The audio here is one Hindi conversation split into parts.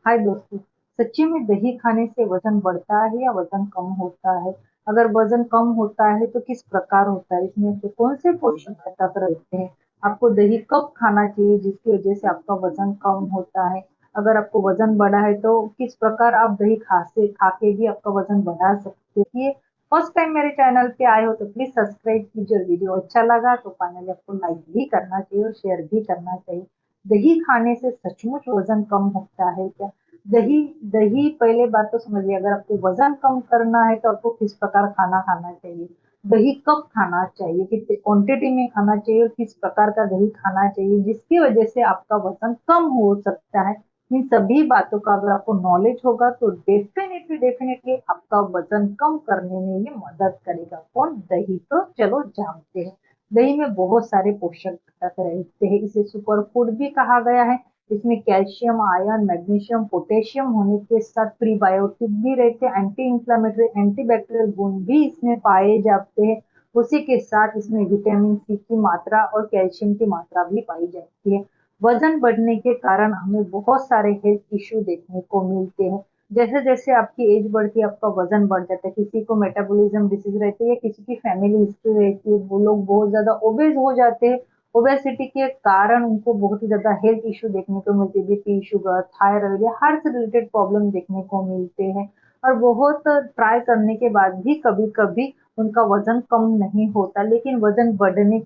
हाय दोस्तों। सच्ची में दही खाने से वजन बढ़ता है या वजन कम होता है? अगर वजन कम होता है तो किस प्रकार होता है? इसमें से कौन से पोषक तत्व रहते हैं? आपको दही कब खाना चाहिए जिसकी वजह से आपका वजन कम होता है? अगर आपको वजन बढ़ा है तो किस प्रकार आप दही खा के भी आपका वजन बढ़ा सकते हैं? फर्स्ट टाइम मेरे चैनल पे आए हो तो प्लीज सब्सक्राइब कीजिए और वीडियो अच्छा लगा तो फाइनली आपको लाइक भी करना चाहिए और शेयर भी करना चाहिए। दही खाने से सचमुच वजन कम होता है क्या? दही दही पहले बात तो समझिए, अगर आपको वजन कम करना है तो आपको किस प्रकार खाना खाना चाहिए? दही कब खाना चाहिए, कितने क्वांटिटी में खाना चाहिए और किस प्रकार का दही खाना चाहिए जिसकी वजह से आपका वजन कम हो सकता है? इन सभी बातों का अगर आपको नॉलेज होगा तो डेफिनेटली डेफिनेटली आपका वजन कम करने में ये मदद करेगा। कौन? दही। तो चलो जानते हैं। दही में बहुत सारे पोषक घटक रहते हैं, इसे सुपर फूड भी कहा गया है। इसमें कैल्शियम, आयरन, मैग्नीशियम, पोटेशियम होने के साथ प्रीबायोटिक भी रहते हैं, एंटी इंफ्लेमेटरी, एंटीबैक्टीरियल गुण भी इसमें पाए जाते हैं। उसी के साथ इसमें विटामिन सी की मात्रा और कैल्शियम की मात्रा भी पाई जाती है। वजन बढ़ने के कारण हमें बहुत सारे हेल्थ इश्यू देखने को मिलते हैं। जैसे जैसे आपकी एज बढ़ती है आपका वजन बढ़ जाता है। किसी को मेटाबॉलिज्म डिसीज रहती है, किसी की फैमिली हिस्ट्री रहती है, वो लोग बहुत ज्यादा ओबेज हो जाते हैं। ओबेसिटी के कारण उनको बहुत ही ज्यादा हेल्थ इश्यू देखने को मिलते हैं, बीपी, शुगर, थायराइड या हार्ट से रिलेटेड प्रॉब्लम देखने को मिलते हैं। और बहुत ट्राई करने के बाद भी कभी कभी उनका वजन कम नहीं होता, लेकिन वजन बढ़ने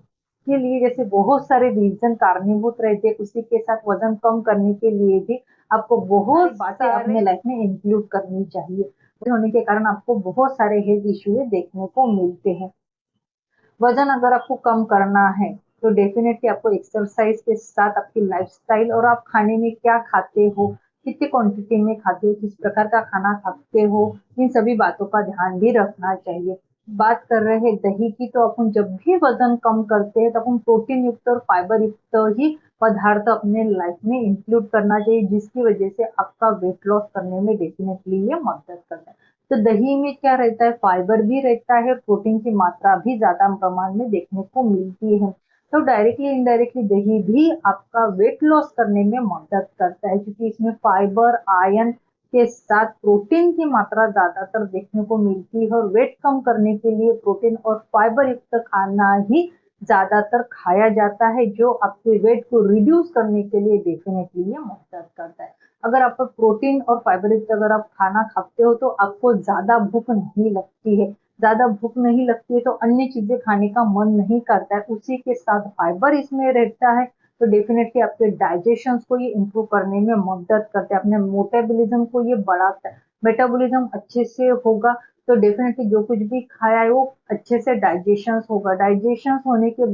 के लिए जैसे बहुत सारे रीजन कारणीभूत रहते हैं, उसी के साथ वजन कम करने के लिए भी आपको बहुत बातें अपने लाइफ में इंक्लूड करनी चाहिए। वजन होने के कारण आपको बहुत सारे हेल्थ इश्यू देखने को मिलते हैं। वजन अगर आपको कम करना है तो डेफिनेटली आपको एक्सरसाइज के साथ आपकी लाइफस्टाइल और आप खाने में क्या खाते हो, कितनी क्वांटिटी में खाते हो, किस प्रकार का खाना खाते हो, इन सभी बातों का ध्यान भी रखना चाहिए। बात कर रहे हैं दही की, तो अपन जब भी वजन कम करते हैं तो अपन प्रोटीन युक्त और फाइबर युक्त ही पदार्थ अपने लाइफ में इंक्लूड करना चाहिए, जिसकी वजह से आपका वेट लॉस करने में डेफिनेटली ये मदद करता है। तो दही में क्या रहता है? फाइबर भी रहता है, प्रोटीन की मात्रा भी ज्यादा प्रमाण में देखने को मिलती है। तो डायरेक्टली इनडायरेक्टली दही भी आपका वेट लॉस करने में मदद करता है, क्योंकि इसमें फाइबर, आयरन के साथ प्रोटीन की मात्रा ज्यादातर देखने को मिलती है और वेट कम करने के लिए प्रोटीन और फाइबर युक्त खाना ही ज्यादातर खाया जाता है, जो आपके वेट को रिड्यूस करने के लिए डेफिनेटली ये मदद करता है। अगर आप प्रोटीन और फाइबर युक्त अगर आप खाना खाते हो तो आपको ज्यादा भूख नहीं लगती है। ज्यादा भूख नहीं लगती है तो अन्य चीजें खाने का मन नहीं करता है। उसी के साथ फाइबर इसमें रहता है तो डेफिनेटली आपके डाइजेशन को ये इंप्रूव करने में मदद करता है, अपने मेटाबॉलिज्म को ये बढ़ाता है। मेटाबॉलिज्म अच्छे से होगा तो डेफिनेटली जो कुछ भी खाया है वो अच्छे से डाइजेशन होगा। डाइजेशन होने के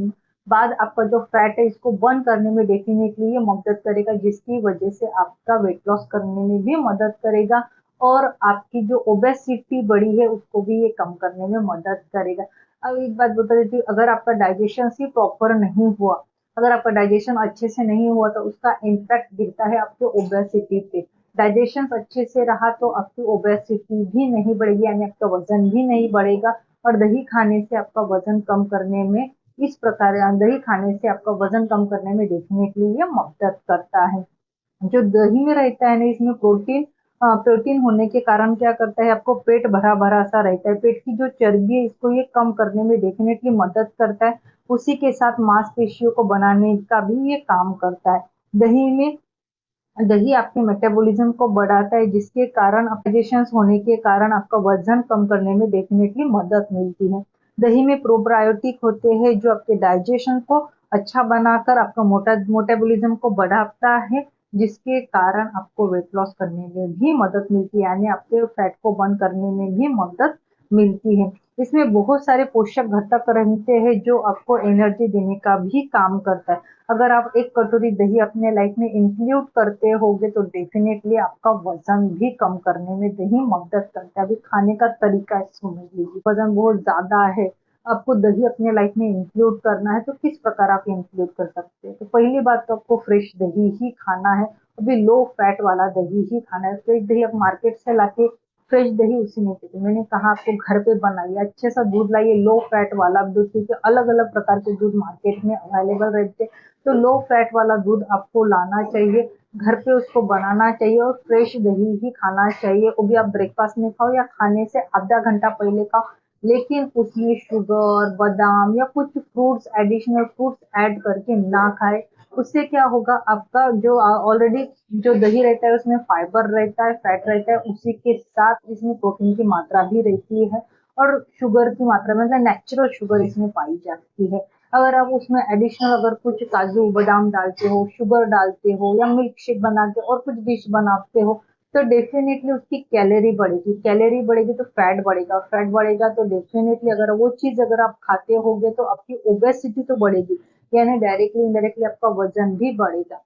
बाद आपका जो फैट है इसको बर्न करने में डेफिनेटली ये मदद करेगा, जिसकी वजह से आपका वेट लॉस करने में भी मदद करेगा और आपकी जो ओबेसिटी बढ़ी है उसको भी ये कम करने में मदद करेगा। अब एक बात बता देती हूँ, अगर आपका डाइजेशन ही प्रॉपर नहीं हुआ, अगर आपका डाइजेशन अच्छे से नहीं हुआ तो उसका इम्पैक्ट दिखता है आपके ओबेसिटी पे। डाइजेशन अच्छे से रहा तो आपकी ओबेसिटी भी नहीं बढ़ेगी, यानी आपका वजन भी नहीं बढ़ेगा। और दही खाने से आपका वजन कम करने में इस प्रकार दही खाने से आपका वजन कम करने में डेफिनेटली ये मदद करता है। जो दही में रहता है ना, इसमें प्रोटीन प्रोटीन होने के कारण क्या करता है, आपको पेट भरा भरा सा रहता है। पेट की जो चर्बी है इसको ये कम करने में डेफिनेटली मदद करता है। उसी के साथ मांसपेशियों को बनाने का भी ये काम करता है। दही में दही आपके मेटाबॉलिज्म को बढ़ाता है, जिसके कारण डाइजेशन होने के कारण आपका वजन कम करने में डेफिनेटली मदद मिलती है। दही में प्रोबायोटिक होते हैं जो आपके डाइजेशन को अच्छा बनाकर आपका मेटाबॉलिज्म को बढ़ाता है, जिसके कारण आपको वेट लॉस करने में भी मदद मिलती है, यानी आपके फैट को बर्न करने में भी मदद मिलती है। इसमें बहुत सारे पोषक घटक रहते हैं जो आपको एनर्जी देने का भी काम करता है। अगर आप एक कटोरी दही अपने लाइफ में इंक्लूड करते होगे तो डेफिनेटली आपका वजन भी कम करने में दही मदद करता है। अभी खाने का तरीका समझ लीजिए, वजन बहुत ज्यादा है, आपको दही अपने लाइफ में इंक्लूड करना है तो किस प्रकार आप इंक्लूड कर सकते हैं? तो पहली बात तो आपको फ्रेश दही ही खाना है, अभी लो फैट वाला दही ही खाना है। फ्रेश दही आप मार्केट से लाके फ्रेश दही उसी में पीते। मैंने कहा आपको घर पे बनाइए, अच्छे सा दूध लाइए, लो फैट वाला दूध, क्योंकि अलग अलग प्रकार के दूध मार्केट में अवेलेबल रहते हैं। तो लो फैट वाला दूध आपको लाना चाहिए, घर पे उसको बनाना चाहिए और फ्रेश दही ही खाना चाहिए। वो भी आप ब्रेकफास्ट में खाओ या खाने से आधा घंटा पहले खाओ, लेकिन उसमें शुगर, बादाम या कुछ फ्रूट्स, एडिशनल फ्रूट्स ऐड करके ना खाए। उससे क्या होगा, आपका जो ऑलरेडी जो दही रहता है उसमें फाइबर रहता है, फैट रहता है, उसी के साथ इसमें प्रोटीन की मात्रा भी रहती है और शुगर की मात्रा मतलब नेचुरल शुगर इसमें पाई जाती है। अगर आप उसमें एडिशनल अगर कुछ काजू बादाम डालते हो, शुगर डालते हो या मिल्क शेक बना के और कुछ डिश बनाते हो, तो डेफिनेटली उसकी कैलोरी बढ़ेगी, कैलोरी बढ़ेगी तो फैट बढ़ेगा, फैट बढ़ेगा तो डेफिनेटली अगर वो चीज अगर आप खाते होगे तो आपकी ओबेसिटी तो बढ़ेगी, यानी डायरेक्टली इनडायरेक्टली आपका वजन भी बढ़ेगा।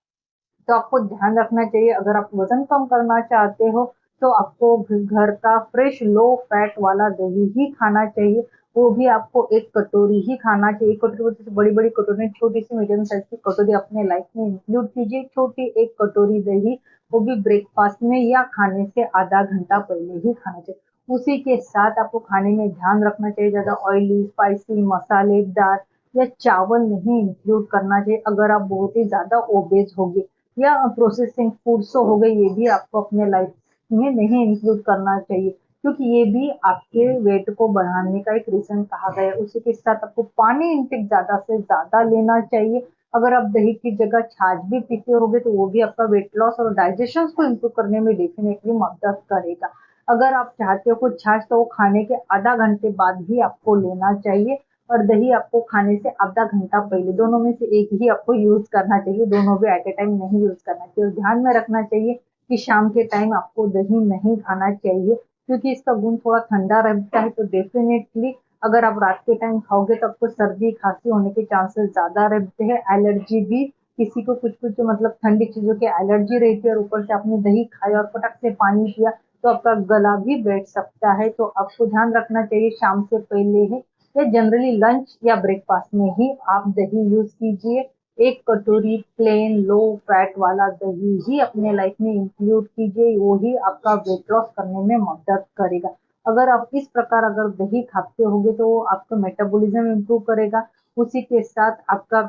तो आपको ध्यान रखना चाहिए, अगर आप वजन कम करना चाहते हो तो आपको घर का फ्रेश लो फैट वाला दही ही खाना चाहिए। वो भी आपको एक कटोरी ही खाना चाहिए, कटोरी बोलते बड़ी बड़ी कटोरी, छोटी सी मीडियम साइज की कटोरी अपने लाइफ में इंक्लूड कीजिए, छोटी एक कटोरी दही, वो भी ब्रेकफास्ट में या खाने से आधा घंटा पहले ही खाना चाहिए। उसी के साथ आपको खाने में ध्यान रखना चाहिए, ज्यादा ऑयली स्पाइसी मसालेदार या चावल नहीं इंक्लूड करना चाहिए अगर आप बहुत ही ज्यादा ओबेज होगे, या प्रोसेसिंग फूड्स तो हो गए, ये भी आपको अपने लाइफ में नहीं इंक्लूड करना चाहिए, क्योंकि ये भी आपके वेट को बढ़ाने का एक रीजन कहा गया है। उसी के साथ आपको पानी इंटेक ज्यादा से ज्यादा लेना चाहिए। अगर आप दही की जगह छाछ भी पीते होगे तो वो भी आपका वेट लॉस और डाइजेशन को इम्प्रूव करने में डेफिनेटली मदद करेगा। अगर आप चाहते हो कुछ छाछ तो वो खाने के आधा घंटे बाद ही आपको लेना चाहिए, और दही आपको खाने से आधा घंटा पहले, दोनों में से एक ही आपको यूज करना चाहिए, दोनों भी एट ए टाइम नहीं यूज करना चाहिए। और ध्यान में रखना चाहिए कि शाम के टाइम आपको दही नहीं खाना चाहिए, क्योंकि इसका गुण थोड़ा ठंडा रहता है, तो डेफिनेटली अगर आप रात के टाइम खाओगे तो आपको सर्दी खांसी होने के चांसेस ज्यादा रहते हैं, एलर्जी भी, किसी को कुछ कुछ मतलब ठंडी चीजों की एलर्जी रहती है और ऊपर से आपने दही खाया और फटक से पानी पिया तो आपका गला भी बैठ सकता है। तो आपको ध्यान रखना चाहिए शाम से पहले ही या जनरली लंच या ब्रेकफास्ट में ही आप दही यूज कीजिए। एक कटोरी प्लेन लो फैट वाला दही ही अपने लाइफ में इंक्लूड कीजिए, वो ही आपका वेट लॉस करने में मदद करेगा। अगर आप इस प्रकार अगर दही खाते होगे तो वो आपका मेटाबॉलिज्म इंप्रूव करेगा, उसी के साथ आपका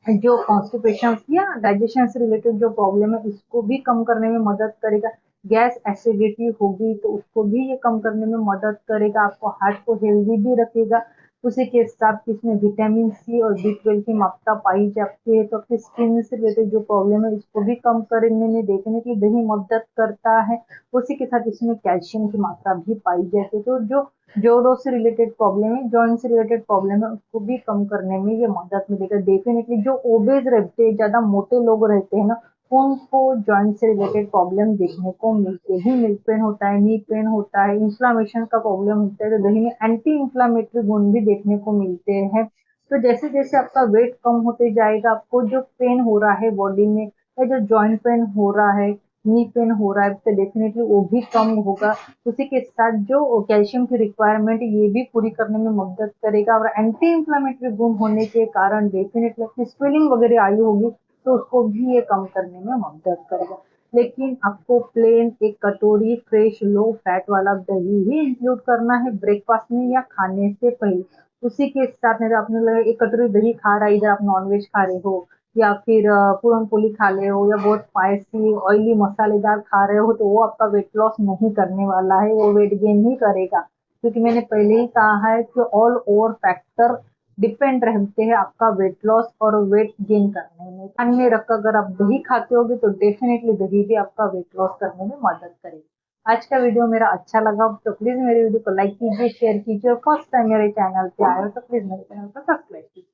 जो कॉन्स्टिपेशन या डाइजेशन से रिलेटेड जो प्रॉब्लम है इसको भी कम करने में मदद करेगा। गैस एसिडिटी होगी तो उसको भी ये कम करने में मदद करेगा, आपको हार्ट को हेल्दी भी रखेगा। उसी के साथ इसमें विटामिन सी और B12 की मात्रा पाई जाती है, तो आपकी स्किन से रिलेटेड जो प्रॉब्लम है इसको भी कम करने में देखने की दही मदद करता है। उसी के साथ इसमें कैल्शियम की मात्रा भी पाई जाती है, तो जो जोड़ों से रिलेटेड प्रॉब्लम है, जॉइंट से रिलेटेड प्रॉब्लम है, उसको भी कम करने में ये मदद मिलेगा। डेफिनेटली जो ओबेज रहते हैं, ज्यादा मोटे लोग रहते हैं ना, उनको जॉइंट से रिलेटेड प्रॉब्लम देखने को मिलते ही, मिल्क पेन होता है, नी पेन होता है, इंफ्लामेशन का प्रॉब्लम होता है, तो दही में एंटी इंफ्लामेटरी गुण भी देखने को मिलते हैं। तो जैसे जैसे आपका वेट कम होते जाएगा, आपको जो पेन हो रहा है बॉडी में या जो जॉइंट पेन हो रहा है, नी पेन हो रहा है, तो डेफिनेटली वो भी कम होगा। उसी के साथ जो कैल्शियम की रिक्वायरमेंट ये भी पूरी करने में मदद करेगा, और एंटी इंफ्लेमेटरी गुण होने के कारण डेफिनेटली आपकी स्वेलिंग वगैरह आई होगी तो उसको भी ये कम करने में मदद करेगा। लेकिन आपको प्लेन एक कटोरी फ्रेश लो फैट वाला दही ही इंक्लूड करना है ब्रेकफास्ट में या खाने से पहले। उसी के साथ में आपने लगा एक कटोरी दही खा रहा है, इधर आप नॉनवेज खा रहे हो या फिर पूरन पोली खा रहे हो या बहुत स्पाइसी ऑयली मसालेदार खा रहे हो, तो वो आपका वेट लॉस नहीं करने वाला है, वो वेट गेन ही करेगा। क्योंकि मैंने पहले ही कहा है कि ऑल ओवर फैक्टर डिपेंड रहते हैं आपका वेट लॉस और वेट गेन करने में। ध्यान में रखकर अगर आप दही खाते होगे तो डेफिनेटली दही भी आपका वेट लॉस करने में मदद करेगी। आज का वीडियो मेरा अच्छा लगा तो प्लीज मेरे वीडियो को लाइक कीजिए, शेयर कीजिए, और फर्स्ट टाइम मेरे चैनल पे आए हो तो प्लीज मेरे चैनल को सब्सक्राइब कीजिए।